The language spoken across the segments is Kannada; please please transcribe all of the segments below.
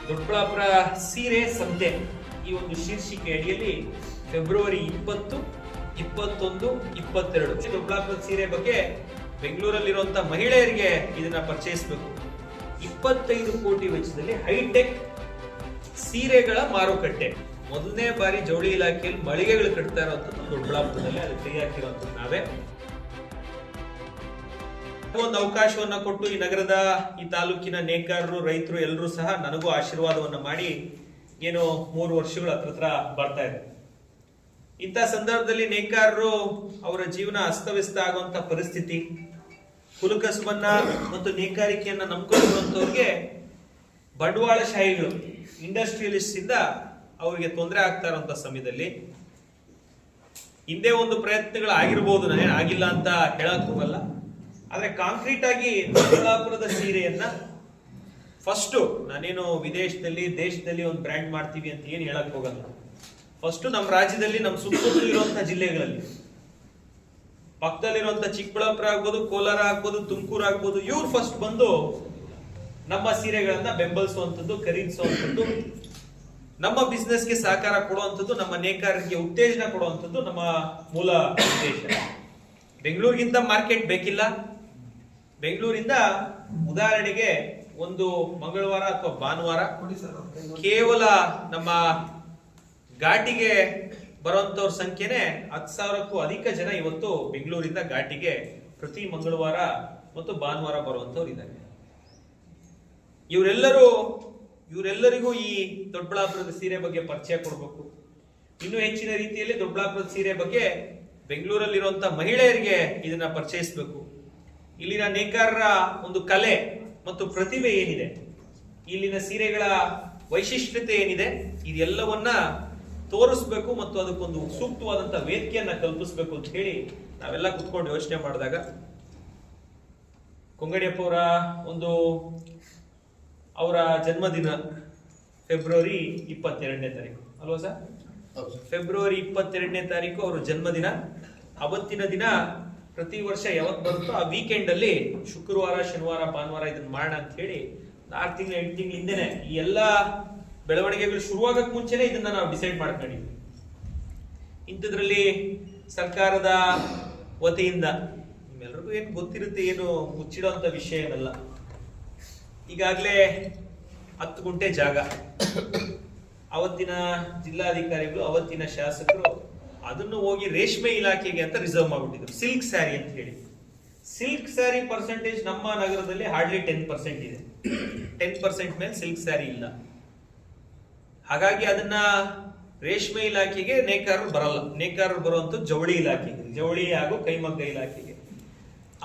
ದೊಡ್ಡಬಳ್ಳಾಪುರ ಸೀರೆ ಸಂತೆ ಈ ಒಂದು ಶೀರ್ಷಿಕೆ ಅಡಿಯಲ್ಲಿ ಫೆಬ್ರವರಿ 20, 21, 22 ದೊಡ್ಡಬಳ್ಳಾಪುರ ಸೀರೆ ಬಗ್ಗೆ ಬೆಂಗಳೂರಲ್ಲಿರುವಂತಹ ಮಹಿಳೆಯರಿಗೆ ಇದನ್ನ ಪರ್ಚೇಸ್ಬೇಕು. 25 ಕೋಟಿ ವೆಚ್ಚದಲ್ಲಿ ಹೈಟೆಕ್ ಸೀರೆಗಳ ಮಾರುಕಟ್ಟೆ. ಮೊದಲನೇ ಬಾರಿ ಜವಳಿ ಇಲಾಖೆಯಲ್ಲಿ ಮಳಿಗೆಗಳು ಕಟ್ತಾ ಇರುವಂತದ್ದು ದೊಡ್ಡಬಳ್ಳಾಪುರದಲ್ಲಿ. ಅದು ಕೈ ಹಾಕಿರುವಂತದ್ದು ನಾವೇ. ಒಂದು ಅವಕಾಶವನ್ನ ಕೊಟ್ಟು ಈ ನಗರದ ಈ ತಾಲೂಕಿನ ನೇಕಾರರು, ರೈತರು ಎಲ್ಲರೂ ಸಹ ನನಗೂ ಆಶೀರ್ವಾದವನ್ನ ಮಾಡಿ ಏನು 3 ವರ್ಷಗಳು ಹತ್ರ ಬರ್ತಾ ಇದೆ. ಇಂಥ ಸಂದರ್ಭದಲ್ಲಿ ನೇಕಾರರು ಅವರ ಜೀವನ ಅಸ್ತವ್ಯಸ್ತ ಆಗುವಂತ ಪರಿಸ್ಥಿತಿ, ಕುಲಕಸುಬನ್ನ ಮತ್ತು ನೇಕಾರಿಕೆಯನ್ನ ನಂಬ್ಕೊಂಡಿರುವಂತವ್ರಿಗೆ ಬಂಡವಾಳಶಾಹಿಗಳು, ಇಂಡಸ್ಟ್ರಿಯಲಿಸ್ಟ್ ಇಂದ ಅವರಿಗೆ ತೊಂದರೆ ಆಗ್ತಾ ಇರುವಂತ ಸಮಯದಲ್ಲಿ ಹಿಂದೆ ಒಂದು ಪ್ರಯತ್ನಗಳು ಆಗಿರ್ಬೋದು, ನಾನೇನು ಆಗಿಲ್ಲ ಅಂತ ಹೇಳಕ್ ಹೋಗಲ್ಲ. ಆದ್ರೆ ಕಾಂಕ್ರೀಟ್ ಆಗಿ ದೊಡ್ಡಬಳ್ಳಾಪುರದ ಸೀರೆಯನ್ನ ಫಸ್ಟ್ ನಾನೇನು ವಿದೇಶದಲ್ಲಿ ದೇಶದಲ್ಲಿ ಒಂದು ಬ್ರ್ಯಾಂಡ್ ಮಾಡ್ತೀವಿ ಅಂತ ಏನು ಹೇಳಕ್ ಹೋಗಲ್ಲ. ಫಸ್ಟ್ ನಮ್ಮ ರಾಜ್ಯದಲ್ಲಿ ನಮ್ಮ ಸುತ್ತಮುತ್ತ ಇರುವಂತಹ ಜಿಲ್ಲೆಗಳಲ್ಲಿ, ಪಕ್ಕದಲ್ಲಿರುವಂತಹ ಚಿಕ್ಕಬಳ್ಳಾಪುರ ಆಗ್ಬೋದು, ಕೋಲಾರ ಆಗ್ಬೋದು, ತುಮಕೂರು ಆಗ್ಬೋದು, ಇವ್ರು ಫಸ್ಟ್ ಬಂದು ನಮ್ಮ ಸೀರೆಗಳನ್ನ ಬೆಂಬಲಿಸುವಂಥದ್ದು, ಖರೀದಿಸುವಂಥದ್ದು, ನಮ್ಮ ಬಿಸ್ನೆಸ್ಗೆ ಸಹಕಾರ ಕೊಡುವಂಥದ್ದು, ನಮ್ಮ ನೇಕಾರರಿಗೆ ಉತ್ತೇಜನ ಕೊಡುವಂಥದ್ದು ನಮ್ಮ ಮೂಲ ಉದ್ದೇಶ. ಬೆಂಗಳೂರಿಗಿಂತ ಮಾರ್ಕೆಟ್ ಬೇಕಿಲ್ಲ. ಬೆಂಗಳೂರಿಂದ ಉದಾಹರಣೆಗೆ ಒಂದು ಮಂಗಳವಾರ ಅಥವಾ ಭಾನುವಾರ ಕೇವಲ ನಮ್ಮ ಘಾಟಿಗೆ ಬರುವಂತವ್ರ ಸಂಖ್ಯೆನೆ 10,000ಕ್ಕೂ ಅಧಿಕ ಜನ ಇವತ್ತು ಬೆಂಗಳೂರಿಂದ ಘಾಟಿಗೆ ಪ್ರತಿ ಮಂಗಳವಾರ ಮತ್ತು ಭಾನುವಾರ ಬರುವಂತವ್ರು ಇದ್ದಾರೆ. ಇವರೆಲ್ಲರಿಗೂ ಈ ದೊಡ್ಡಬಳ್ಳಾಪುರದ ಸೀರೆ ಬಗ್ಗೆ ಪರಿಚಯ ಕೊಡಬೇಕು. ಇನ್ನೂ ಹೆಚ್ಚಿನ ರೀತಿಯಲ್ಲಿ ದೊಡ್ಡಬಳ್ಳಾಪುರದ ಸೀರೆ ಬಗ್ಗೆ ಬೆಂಗಳೂರಲ್ಲಿರುವಂತಹ ಮಹಿಳೆಯರಿಗೆ ಇದನ್ನ ಪರಿಚಯಿಸಬೇಕು. ಇಲ್ಲಿನ ನೇಕಾರರ ಒಂದು ಕಲೆ ಮತ್ತು ಪ್ರತಿಭೆ ಏನಿದೆ, ಇಲ್ಲಿನ ಸೀರೆಗಳ ವೈಶಿಷ್ಟ್ಯತೆ ಏನಿದೆ, ಇದೆಲ್ಲವನ್ನ ತೋರಿಸ್ಬೇಕು ಮತ್ತು ಅದಕ್ಕೊಂದು ಸೂಕ್ತವಾದಂತಹ ವೇದಿಕೆಯನ್ನ ಕಲ್ಪಿಸ್ಬೇಕು ಅಂತ ಹೇಳಿ ನಾವೆಲ್ಲ ಕುತ್ಕೊಂಡು ಯೋಚನೆ ಮಾಡಿದಾಗ ಕೊಂಗಡಿಯಪ್ಪ ಅವರ ಒಂದು ಅವರ ಜನ್ಮದಿನ ಫೆಬ್ರವರಿ 22ನೇ ತಾರೀಕು ಅಲ್ವಾ ಸರ್? ಫೆಬ್ರವರಿ 22ನೇ ತಾರೀಕು ಅವರ ಜನ್ಮದಿನ. ಅವತ್ತಿನ ದಿನ ಪ್ರತಿ ವರ್ಷ ಯಾವತ್ತು ಬರುತ್ತೋ ಆ ವೀಕೆಂಡ್ ಅಲ್ಲಿ ಶುಕ್ರವಾರ, ಶನಿವಾರ, ಭಾನುವಾರ ಇದನ್ನ ಮಾಡೋಣ ಅಂತ ಹೇಳಿ 6 ತಿಂಗಳು 8 ತಿಂಗಳ ಹಿಂದೆನೆ ಈ ಎಲ್ಲಾ ಬೆಳವಣಿಗೆಗಳು ಶುರುವಾಗಕ್ ಮುಂಚೆನೆ ಇದನ್ನ ನಾವು ಡಿಸೈಡ್ ಮಾಡ್ಕೊಂಡಿದ್ವಿ. ಇಂಥದ್ರಲ್ಲಿ ಸರ್ಕಾರದ ವತಿಯಿಂದ ನಿಮ್ಮೆಲ್ಲರಿಗೂ ಏನು ಗೊತ್ತಿರುತ್ತೆ, ಏನು ಮುಚ್ಚಿಡುವಂತ ವಿಷಯ ಏನಲ್ಲ. ಈಗಾಗಲೇ 10 ಗುಂಟೆ ಜಾಗ ಅವತ್ತಿನ ಜಿಲ್ಲಾಧಿಕಾರಿಗಳು, ಅವತ್ತಿನ ಶಾಸಕರು ಅದನ್ನು ಹೋಗಿ ರೇಷ್ಮೆ ಇಲಾಖೆಗೆ ಅಂತ ರಿಸರ್ವ್ ಮಾಡ್ಬಿಟ್ಟಿದ್ರು, ಸಿಲ್ಕ್ ಸ್ಯಾರಿ ಅಂತ ಹೇಳಿ. ಸಿಲ್ಕ್ ಸ್ಯಾರಿ ಪರ್ಸೆಂಟೇಜ್ ನಮ್ಮ ನಗರದಲ್ಲಿ ಹಾರ್ಡ್ಲಿ 10% ಇದೆ. 10% ಮೇಲೆ ಸಿಲ್ಕ್ ಸ್ಯಾರಿ ಇಲ್ಲ. ಹಾಗಾಗಿ ಅದನ್ನ ರೇಷ್ಮೆ ಇಲಾಖೆಗೆ ನೇಕಾರರು ಬರಲ್ಲ. ನೇಕಾರರು ಬರುವಂತದ್ದು ಜವಳಿ ಇಲಾಖೆಗೆ, ಜವಳಿ ಹಾಗೂ ಕೈಮಗ್ಗ ಇಲಾಖೆಗೆ.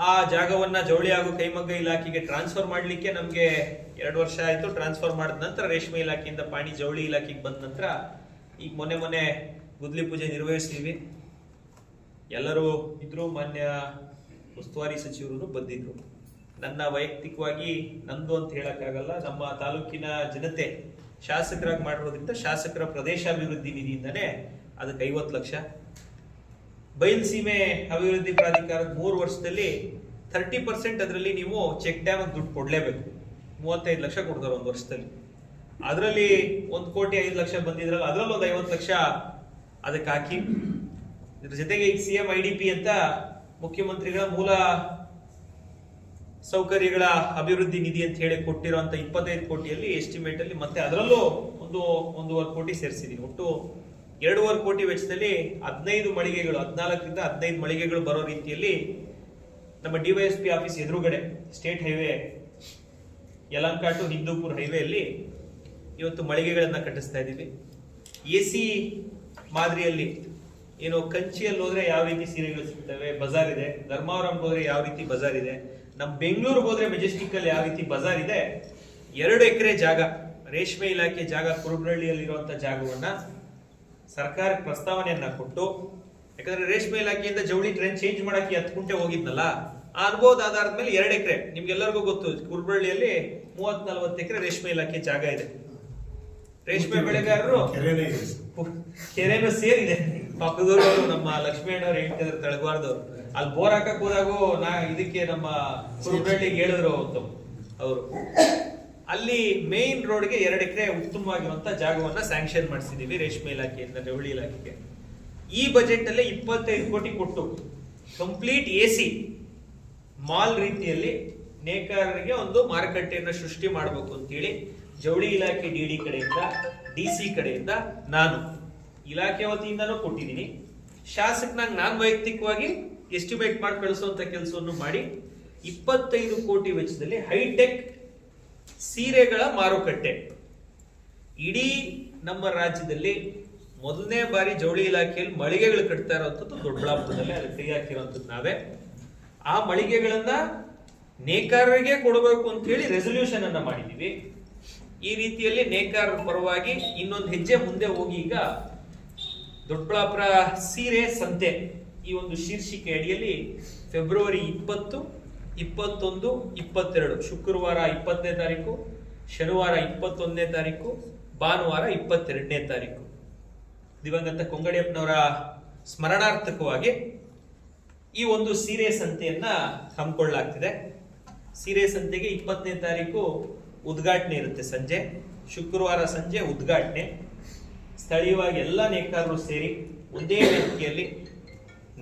ಆ ಜಾಗವನ್ನ ಜವಳಿ ಹಾಗೂ ಕೈಮಗ್ಗ ಇಲಾಖೆಗೆ ಟ್ರಾನ್ಸ್ಫರ್ ಮಾಡ್ಲಿಕ್ಕೆ ನಮ್ಗೆ 2 ವರ್ಷ ಆಯ್ತು. ಟ್ರಾನ್ಸ್ಫರ್ ಮಾಡಿದ ನಂತರ ರೇಷ್ಮೆ ಇಲಾಖೆಯಿಂದ ಪಾಣಿ ಜವಳಿ ಇಲಾಖೆಗೆ ಬಂದ ನಂತರ ಈಗ ಮೊನ್ನೆ ಗುದ್ಲಿ ಪೂಜೆ ನಿರ್ವಹಿಸ್ತೀವಿ. ಎಲ್ಲರೂ ಇದ್ರು, ಮಾನ್ಯ ಉಸ್ತುವಾರಿ ಸಚಿವರು ಬಂದಿದ್ರು. ನನ್ನ ವೈಯಕ್ತಿಕವಾಗಿ ನಂದು ಅಂತ ಹೇಳಕ್ಕಾಗಲ್ಲ, ನಮ್ಮ ತಾಲೂಕಿನ ಜನತೆ ಶಾಸಕರಾಗಿ ಮಾಡಿರೋದ್ರಿಂದ ಶಾಸಕರ ಪ್ರದೇಶಾಭಿವೃದ್ಧಿ ನಿಧಿಯಿಂದನೇ ಅದಕ್ಕೆ 50 ಲಕ್ಷ. ಬಯಲುಸೀಮೆ ಅಭಿವೃದ್ಧಿ ಪ್ರಾಧಿಕಾರದ 3 ವರ್ಷದಲ್ಲಿ 30% ಅದರಲ್ಲಿ ನೀವು ಚೆಕ್ ಡ್ಯಾಮ್ ದುಡ್ಡು ಕೊಡ್ಲೇಬೇಕು. 35 ಲಕ್ಷ ಕೊಡ್ತಾರೆ 1 ವರ್ಷದಲ್ಲಿ. ಅದರಲ್ಲಿ 1,05,00,000 ಬಂದಿದ್ರಲ್ಲ, ಅದರಲ್ಲಿ ಒಂದು 50 ಲಕ್ಷ ಅದಕ್ಕೆ ಹಾಕಿ, ಇದ್ರ ಜೊತೆಗೆ ಈಗ CM IDP ಅಂತ ಮುಖ್ಯಮಂತ್ರಿಗಳ ಮೂಲ ಸೌಕರ್ಯಗಳ ಅಭಿವೃದ್ಧಿ ನಿಧಿ ಅಂತ ಹೇಳಿ ಕೊಟ್ಟಿರುವಂತ 25 ಕೋಟಿಯಲ್ಲಿ ಎಸ್ಟಿಮೇಟ್ ಅಲ್ಲಿ ಮತ್ತೆ ಅದರಲ್ಲೂ 1.5 ಕೋಟಿ ಸೇರಿಸಿದೀನಿ. ಒಟ್ಟು 2.5 ಕೋಟಿ ವೆಚ್ಚದಲ್ಲಿ 15 ಮಳಿಗೆಗಳು, 14ರಿಂದ 15 ಮಳಿಗೆಗಳು ಬರೋ ರೀತಿಯಲ್ಲಿ ನಮ್ಮ DYSP ಆಫೀಸ್ ಎದುರುಗಡೆ state highway Yelahanka to Hindupur ಹೈವೇಯಲ್ಲಿ ಇವತ್ತು ಮಳಿಗೆಗಳನ್ನ ಕಟ್ಟಿಸ್ತಾ ಇದ್ದೀವಿ. AC ಮಾದರಿಯಲ್ಲಿ ಏನು ಕಂಚಿಯಲ್ಲಿ ಹೋದ್ರೆ ಯಾವ ರೀತಿ ಸೀರೆಗಳು ಸಿಗ್ತವೆ, ಬಜಾರ್ ಇದೆ. ಧರ್ಮಾವರಂಗೆ ಹೋದ್ರೆ ಯಾವ ರೀತಿ ಬಜಾರ್ ಇದೆ. ನಮ್ಮ ಬೆಂಗಳೂರಿಗೆ ಹೋದ್ರೆ ಮೆಜೆಸ್ಟಿಕ್ ಅಲ್ಲಿ ಯಾವ ರೀತಿ ಬಜಾರ್ ಇದೆ. 2 ಎಕರೆ ಜಾಗ, ರೇಷ್ಮೆ ಇಲಾಖೆ ಜಾಗ, ಕುರುಬ್ರಳ್ಳಿಯಲ್ಲಿರುವಂತಹ ಜಾಗವನ್ನ ಸರ್ಕಾರಕ್ಕೆ ಪ್ರಸ್ತಾವನೆಯನ್ನ ಕೊಟ್ಟು, ಯಾಕಂದ್ರೆ ರೇಷ್ಮೆ ಇಲಾಖೆಯಿಂದ ಜವಳಿ ಟ್ರೈನ್ ಚೇಂಜ್ ಮಾಡಕ್ಕೆ 10 ಗುಂಟೆ ಹೋಗಿದ್ನಲ್ಲ, ಆ ಅನುಭವದ ಆಧಾರದ ಮೇಲೆ 2 ಎಕರೆ, ನಿಮ್ಗೆಲ್ಲರಿಗೂ ಗೊತ್ತು ಕುರುಬ್ರಳ್ಳಿಯಲ್ಲಿ 30-40 ಎಕರೆ ರೇಷ್ಮೆ ಇಲಾಖೆ ಜಾಗ ಇದೆ. ರೇಷ್ಮೆ ಬೆಳೆಗಾರರು ಕೆರೆನೂ ಸೇರಿದೆ. ಪಕ್ಕದವರು ನಮ್ಮ ಲಕ್ಷ್ಮೀ ಅಣ್ಣವ್ರು ಹೇಳ್ತಿದ್ರು ತಳಗವಾರದವ್ರು, ಅಲ್ಲಿ ಬೋರ್ ಹಾಕಕ್ ಹೋದಾಗೂ ಇದಕ್ಕೆ ನಮ್ಮ ಕುರುಬ್ರಳ್ಳಿಗೆ ಹೇಳಿದ್ರು ಅವರು. ಅಲ್ಲಿ ಮೇನ್ ರೋಡ್ಗೆ 2 ಎಕರೆ ಉತ್ತಮವಾಗಿರುವಂತ ಜಾಗವನ್ನ ಸ್ಯಾಂಕ್ಷನ್ ಮಾಡಿಸಿದೀವಿ ರೇಷ್ಮೆ ಇಲಾಖೆಯಿಂದ, ಜವಳಿ ಇಲಾಖೆಗೆ. ಈ ಬಜೆಟ್ ಅಲ್ಲೇ 25 ಕೋಟಿ ಕೊಟ್ಟು ಕಂಪ್ಲೀಟ್ AC ಮಾಲ್ ರೀತಿಯಲ್ಲಿ ನೇಕಾರರಿಗೆ ಒಂದು ಮಾರುಕಟ್ಟೆಯನ್ನು ಸೃಷ್ಟಿ ಮಾಡಬೇಕು ಅಂತೇಳಿ ಜವಳಿ ಇಲಾಖೆ DD ಕಡೆಯಿಂದ, DC ಕಡೆಯಿಂದ, ನಾನು ಇಲಾಖೆ ವತಿಯಿಂದನೂ ಕೊಟ್ಟಿದ್ದೀನಿ. ಶಾಸಕನಾಗಿ ನಾನು ವೈಯಕ್ತಿಕವಾಗಿ ಎಸ್ಟಿಮೇಟ್ ಮಾಡಿ ಕಳಿಸುವಂತ ಕೆಲಸವನ್ನು ಮಾಡಿ 25 ಕೋಟಿ ವೆಚ್ಚದಲ್ಲಿ ಹೈಟೆಕ್ ಸೀರೆಗಳ ಮಾರುಕಟ್ಟೆ ಇಡೀ ನಮ್ಮ ರಾಜ್ಯದಲ್ಲಿ ಮೊದಲನೇ ಬಾರಿ ಜವಳಿ ಇಲಾಖೆಯಲ್ಲಿ ಮಳಿಗೆಗಳು ಕಟ್ತಾ ಇರುವಂತದ್ದು ದೊಡ್ಡಬಳ್ಳಾಪುರದಲ್ಲಿ. ಅಲ್ಲಿ ಕೈ ಹಾಕಿರುವಂತದ್ದು ನಾವೇ. ಆ ಮಳಿಗೆಗಳನ್ನ ನೇಕಾರರಿಗೆ ಕೊಡಬೇಕು ಅಂತ ಹೇಳಿ ರೆಸಲ್ಯೂಷನ್ ಅನ್ನ ಮಾಡಿದೀವಿ. ಈ ರೀತಿಯಲ್ಲಿ ನೇಕಾರರ ಪರವಾಗಿ ಇನ್ನೊಂದು ಹೆಜ್ಜೆ ಮುಂದೆ ಹೋಗಿ ಈಗ ದೊಡ್ಡಬಳ್ಳಾಪುರ ಸೀರೆ ಸಂತೆ ಈ ಒಂದು ಶೀರ್ಷಿಕೆ ಅಡಿಯಲ್ಲಿ ಫೆಬ್ರವರಿ 20, 21, 22 ಶುಕ್ರವಾರ 20ನೇ ತಾರೀಕು, ಶನಿವಾರ 21ನೇ ತಾರೀಕು, ಭಾನುವಾರ 22ನೇ ತಾರೀಕು ದಿವಂಗತ ಕೊಂಗಡಿಯಪ್ಪನವರ ಸ್ಮರಣಾರ್ಥಕವಾಗಿ ಈ ಒಂದು ಸೀರೆ ಸಂತೆಯನ್ನ ಹಮ್ಮಿಕೊಳ್ಳಲಾಗ್ತಿದೆ. ಸೀರೆ ಸಂತೆಗೆ 20ನೇ ತಾರೀಕು ಉದ್ಘಾಟನೆ ಇರುತ್ತೆ ಸಂಜೆ, ಶುಕ್ರವಾರ ಸಂಜೆ ಉದ್ಘಾಟನೆ. ಸ್ಥಳೀಯವಾಗಿ ಎಲ್ಲ ನೇಕಾರರು ಸೇರಿ ಒಂದೇ ವೇದಿಕೆಯಲ್ಲಿ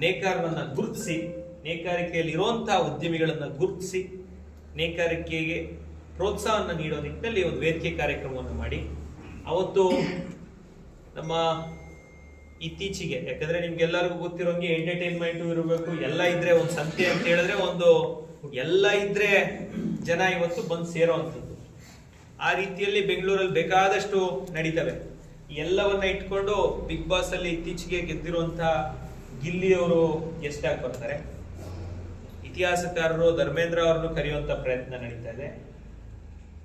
ನೇಕಾರರನ್ನ ಗುರುತಿಸಿ, ನೇಕಾರಿಕೆಯಲ್ಲಿ ಇರುವಂತಹ ಉದ್ಯಮಿಗಳನ್ನ ಗುರುತಿಸಿ ನೇಕಾರಿಕೆಗೆ ಪ್ರೋತ್ಸಾಹವನ್ನು ನೀಡೋ ನಿಟ್ಟಿನಲ್ಲಿ ಒಂದು ವೇದಿಕೆ ಕಾರ್ಯಕ್ರಮವನ್ನು ಮಾಡಿ ಅವತ್ತು ನಮ್ಮ ಇತ್ತೀಚೆಗೆ, ಯಾಕಂದ್ರೆ ನಿಮ್ಗೆಲ್ಲರಿಗೂ ಗೊತ್ತಿರೋಂಗೆ ಎಂಟರ್ಟೈನ್ಮೆಂಟ್ ಇರಬೇಕು, ಎಲ್ಲ ಇದ್ರೆ ಒಂದು ಸಂತೆ ಅಂತ ಹೇಳಿದ್ರೆ ಒಂದು ಎಲ್ಲ ಇದ್ರೆ ಜನ ಇವತ್ತು ಬಂದು ಸೇರೋವಂಥದ್ದು. ಆ ರೀತಿಯಲ್ಲಿ ಬೆಂಗಳೂರಲ್ಲಿ ಬೇಕಾದಷ್ಟು ನಡೀತವೆ. ಎಲ್ಲವನ್ನ ಇಟ್ಕೊಂಡು ಬಿಗ್ ಬಾಸ್ ಅಲ್ಲಿ ಇತ್ತೀಚೆಗೆ ಗೆದ್ದಿರುವಂತಹ ಗಿಲ್ಲಿ ಅವರು ಗೆಸ್ಟ್ ಆಗಿ ಬರ್ತಾರೆ. ಇತಿಹಾಸಕಾರರು ಧರ್ಮೇಂದ್ರ ಅವರನ್ನು ಕರೆಯುವಂತ ಪ್ರಯತ್ನ ನಡೀತಾ ಇದೆ.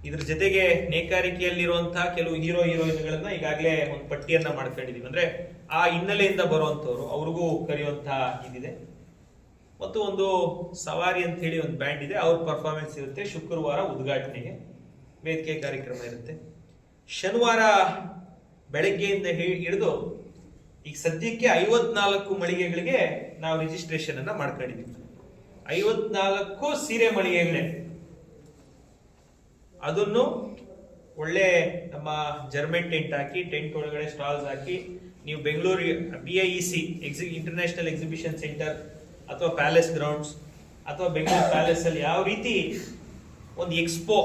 ಇದ್ರ ಜೊತೆಗೆ ನೇಕಾರಿಕೆಯಲ್ಲಿರುವಂತಹ ಕೆಲವು ಹೀರೋಯಿನ್ಗಳನ್ನ ಈಗಾಗಲೇ ಒಂದು ಪಟ್ಟಿಯನ್ನ ಮಾಡ್ಕೊಂಡಿದೀವಿ. ಅಂದ್ರೆ ಆ ಹಿನ್ನೆಲೆಯಿಂದ ಬರುವಂತವ್ರು ಅವ್ರಿಗೂ ಕರೆಯುವಂತಹ ಇದಿದೆ. ಮತ್ತು ಒಂದು ಸವಾರಿ ಅಂತ ಹೇಳಿ ಒಂದು ಬ್ಯಾಂಡ್ ಇದೆ, ಅವ್ರ ಪರ್ಫಾರ್ಮೆನ್ಸ್ ಇರುತ್ತೆ. ಶುಕ್ರವಾರ ಉದ್ಘಾಟನೆಗೆ ವೇದಿಕೆ ಕಾರ್ಯಕ್ರಮ ಇರುತ್ತೆ. ಶನಿವಾರ ಬೆಳಗ್ಗೆಯಿಂದ ಹಿಡಿದು ಈಗ ಸದ್ಯಕ್ಕೆ 54 ಮಳಿಗೆಗಳಿಗೆ ನಾವು ರಿಜಿಸ್ಟ್ರೇಷನ್ ಅನ್ನ ಮಾಡ್ಕೊಂಡಿದ್ದೀವಿ. 54 ಸೀರೆ ಮಳಿಗೆಗಳೇ. ಅದನ್ನು ಒಳ್ಳೆ ನಮ್ಮ ಜರ್ಮನ್ ಟೆಂಟ್ ಹಾಕಿ, ಟೆಂಟ್ ಒಳಗಡೆ ಸ್ಟಾಲ್ಸ್ ಹಾಕಿ, ನೀವು Bengaluru BIEC international exhibition centre ಅಥವಾ ಪ್ಯಾಲೇಸ್ ಗ್ರೌಂಡ್ಸ್ ಅಥವಾ ಬೆಂಗಳೂರು ಪ್ಯಾಲೇಸ್ ಅಲ್ಲಿ ಯಾವ ರೀತಿ ಒಂದು ಎಕ್ಸ್ಪೋ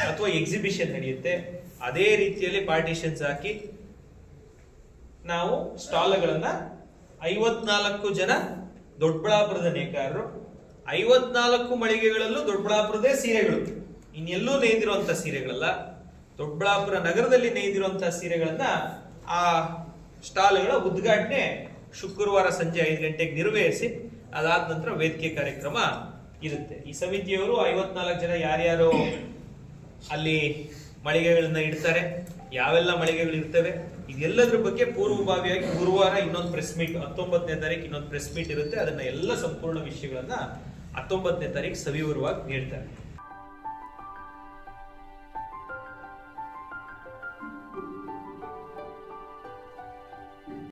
ಅಥವಾ ಎಕ್ಸಿಬಿಷನ್ ನಡೆಯುತ್ತೆ ಅದೇ ರೀತಿಯಲ್ಲಿ ಪಾರ್ಟಿಷನ್ಸ್ ಹಾಕಿ ನಾವು ಸ್ಟಾಲ್ಗಳನ್ನ 54 ಜನ ದೊಡ್ಡಬಳ್ಳಾಪುರದ ನೇಕಾರರು, 54 ಮಳಿಗೆಗಳಲ್ಲೂ ದೊಡ್ಡಬಳ್ಳಾಪುರದೇ ಸೀರೆಗಳು, ಇನ್ನೆಲ್ಲೂ ನೇಯ್ದಿರುವಂತ ಸೀರೆಗಳಲ್ಲ, ದೊಡ್ಡಬಳ್ಳಾಪುರ ನಗರದಲ್ಲಿ ನೇಯ್ದಿರುವಂತಹ ಸೀರೆಗಳನ್ನ ಆ ಸ್ಟಾಲ್ಗಳ ಉದ್ಘಾಟನೆ ಶುಕ್ರವಾರ ಸಂಜೆ 5 ಗಂಟೆಗೆ ನೆರವೇರಿಸಿ ಅದಾದ ನಂತರ ವೇದಿಕೆ ಕಾರ್ಯಕ್ರಮ ಇರುತ್ತೆ. ಈ ಸಮಿತಿಯವರು 54 ಜನ ಯಾರ್ಯಾರು ಅಲ್ಲಿ ಮಳಿಗೆಗಳನ್ನ ಇಡ್ತಾರೆ, ಯಾವೆಲ್ಲ ಮಳಿಗೆಗಳು ಇರ್ತವೆ, ಇದೆಲ್ಲದ್ರ ಬಗ್ಗೆ ಪೂರ್ವಭಾವಿಯಾಗಿ ಗುರುವಾರ ಇನ್ನೊಂದು ಪ್ರೆಸ್ ಮೀಟ್, 19ನೇ ತಾರೀಕು ಇನ್ನೊಂದು ಪ್ರೆಸ್ ಮೀಟ್ ಇರುತ್ತೆ. ಅದನ್ನ ಎಲ್ಲ ಸಂಪೂರ್ಣ ವಿಷಯಗಳನ್ನ 19ನೇ ತಾರೀಕು ಸವಿವರವಾಗಿ ನೀಡ್ತಾರೆ.